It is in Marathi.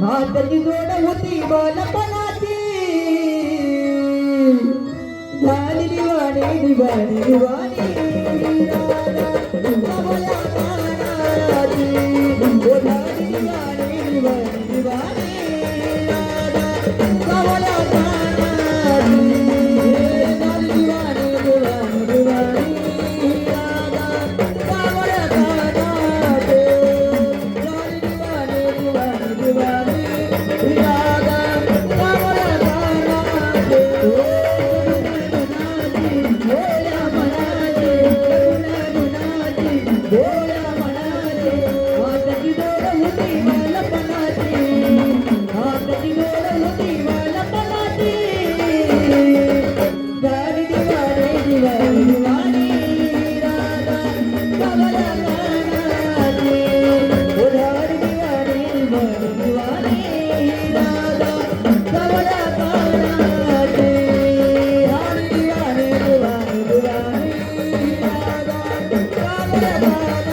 हाताची जोड होती बालपणाची झाली दिवाणी दिवाणी दिवाणी राधा कमला कानाची ओ झाली दिवाणी दिवाणी दिवाणी राधा कमला कानाची झाली दिवाणी दिवाणी दिवाणी राधा कमला कानाची झाली दिवाणी दिवाणी दिवाणी राधा कमला कानाची भोल्या मनाचे भोल्या मनाचे हाताची जोड होती बालपणाची हाताची जोड होती बालपणाची झाली दिवाणी दिवाणी दिवाणी राधा कमला कानाची ओ झाली दिवाणी दिवाणी दिवाणी राधा कमला कानाची झाली दिवाणी दिवाणी दिवाणी राधा कमला कानाची